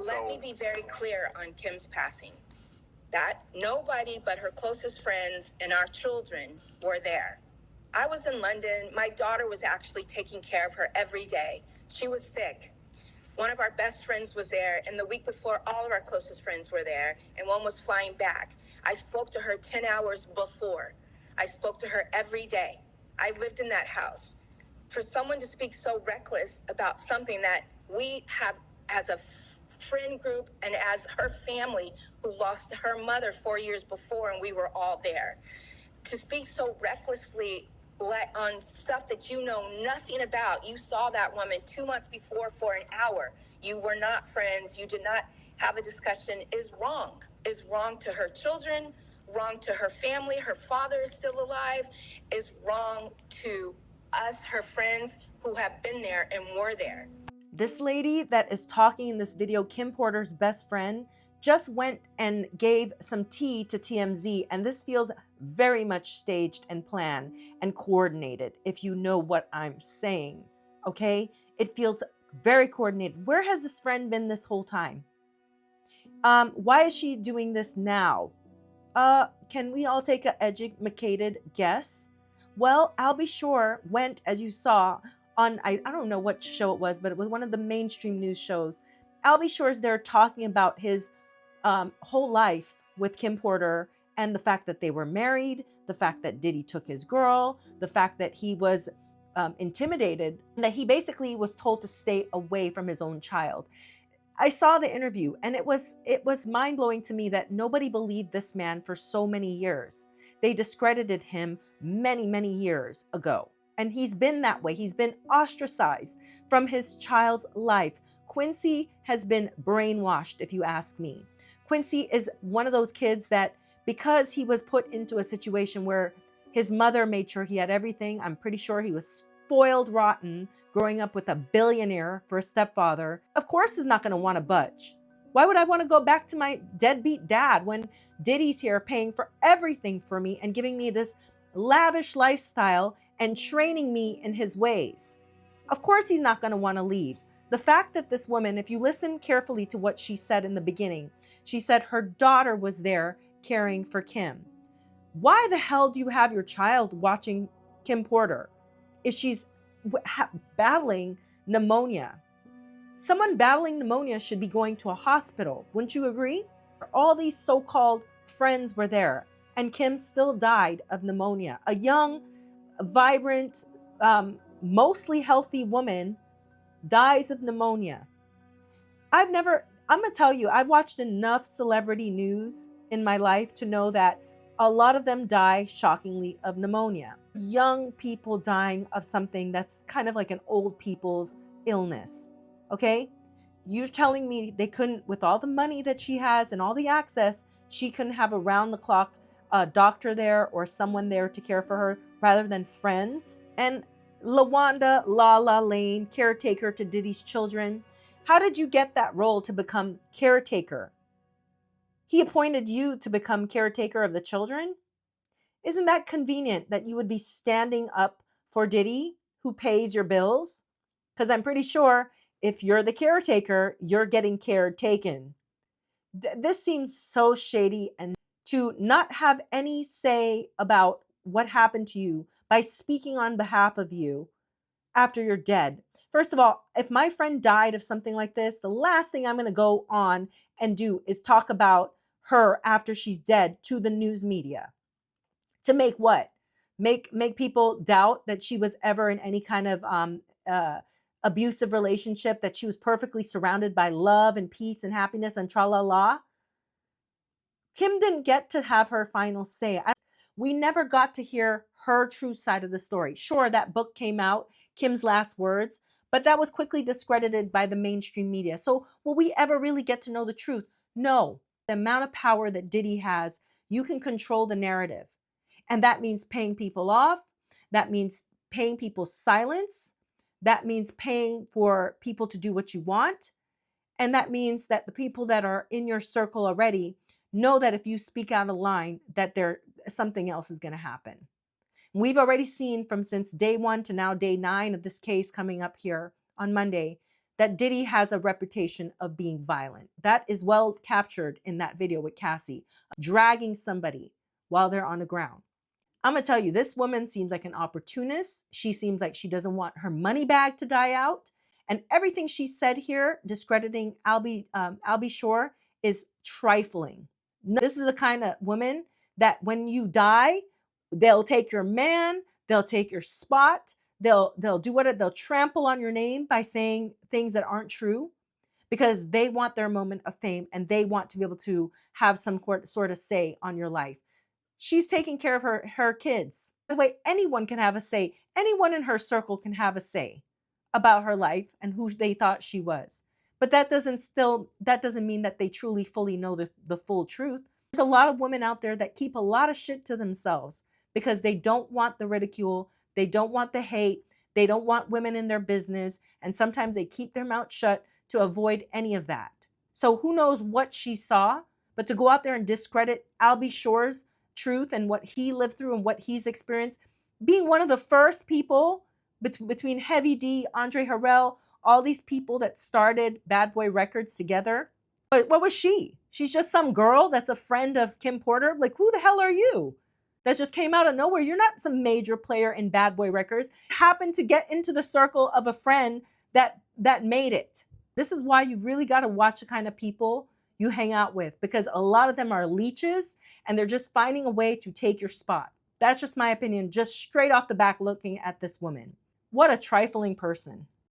Let me be very clear on Kim's passing. That nobody but her closest friends and our children were there. I was in London. My daughter was actually taking care of her every day. She was sick. One of our best friends was there, and the week before, all of our closest friends were there, and one was flying back. I spoke to her 10 hours before. I spoke to her every day. I lived in that house. For someone to speak so reckless about something that we have as a friend group and as her family who lost her mother 4 years before, and we were all there, to speak so recklessly on stuff that you know nothing about. You saw that woman 2 months before for an hour. You were not friends. You did not have a discussion. Is wrong. Is wrong to her children, wrong to her family. Her father is still alive. Is wrong to us, her friends who have been there and were there. This lady that is talking in this video, Kim Porter's best friend, just went and gave some tea to TMZ, and this feels very much staged and planned and coordinated, if you know what I'm saying, okay? It feels very coordinated. Where has this friend been this whole time? Why is she doing this now? Can we all take an educated guess? Well, I'll Be Sure went, as you saw, on, I don't know what show it was, but it was one of the mainstream news shows. I'll Be Sure is there talking about his whole life with Kim Porter and the fact that they were married, the fact that Diddy took his girl, the fact that he was intimidated, and that he basically was told to stay away from his own child. I saw the interview, and it was mind-blowing to me that nobody believed this man for so many years. They discredited him many, many years ago. And he's been that way. He's been ostracized from his child's life. Quincy has been brainwashed, if you ask me. Quincy is one of those kids that, because he was put into a situation where his mother made sure he had everything, I'm pretty sure he was spoiled rotten, growing up with a billionaire for a stepfather. Of course he's not going to want to budge. Why would I want to go back to my deadbeat dad when Diddy's here paying for everything for me and giving me this lavish lifestyle and training me in his ways? Of course he's not going to want to leave. The fact that this woman, if you listen carefully to what she said in the beginning, she said her daughter was there caring for Kim. Why the hell do you have your child watching Kim Porter if she's battling pneumonia? Someone battling pneumonia should be going to a hospital. Wouldn't you agree? All these so-called friends were there, and Kim still died of pneumonia. A young, vibrant, mostly healthy woman dies of pneumonia. I'm going to tell you, I've watched enough celebrity news in my life to know that a lot of them die shockingly of pneumonia. Young people dying of something that's kind of like an old people's illness. Okay? You're telling me they couldn't, with all the money that she has and all the access, she couldn't have a round-the-clock doctor there or someone there to care for her rather than friends? And LaWanda La Lane, caretaker to Diddy's children. How did you get that role to become caretaker? He appointed you to become caretaker of the children? Isn't that convenient that you would be standing up for Diddy, who pays your bills? Because I'm pretty sure if you're the caretaker, you're getting care taken. This seems so shady, and to not have any say about what happened to you by speaking on behalf of you after you're dead. First of all, if my friend died of something like this, the last thing I'm going to go on and do is talk about her after she's dead to the news media. To make what? Make people doubt that she was ever in any kind of abusive relationship, that she was perfectly surrounded by love and peace and happiness and tra-la-la. Kim didn't get to have her final say. We never got to hear her true side of the story. Sure, that book came out, Kim's Last Words, but that was quickly discredited by the mainstream media. So will we ever really get to know the truth? No. The amount of power that Diddy has, you can control the narrative. And that means paying people off. That means paying people's silence. That means paying for people to do what you want. And that means that the people that are in your circle already know that if you speak out of line, that something else is going to happen. We've already seen from since day 1 to now day 9 of this case coming up here on Monday that Diddy has a reputation of being violent. That is well captured in that video with Cassie, dragging somebody while they're on the ground. I'm gonna tell you, this woman seems like an opportunist. She seems like she doesn't want her money bag to die out. And everything she said here, discrediting Albie Shore, is trifling. This is the kind of woman that when you die, they'll take your man, they'll take your spot, they'll do what they'll trample on your name by saying things that aren't true because they want their moment of fame and they want to be able to have some sort of say on your life. She's taking care of her kids. By the way, anyone can have a say. Anyone in her circle can have a say about her life and who they thought she was. But that doesn't mean that they truly fully know the full truth. There's a lot of women out there that keep a lot of shit to themselves because they don't want the ridicule, they don't want the hate, they don't want women in their business, and sometimes they keep their mouth shut to avoid any of that. So who knows what she saw, but to go out there and discredit Albie Shore's truth and what he lived through and what he's experienced, being one of the first people between Heavy D, Andre Harrell, all these people that started Bad Boy Records together. But what was she? She's just some girl that's a friend of Kim Porter. Like, who the hell are you? That just came out of nowhere. You're not some major player in Bad Boy Records. Happened to get into the circle of a friend that made it. This is why you really got to watch the kind of people you hang out with, because a lot of them are leeches and they're just finding a way to take your spot. That's just my opinion, just straight off the back looking at this woman. What a trifling person.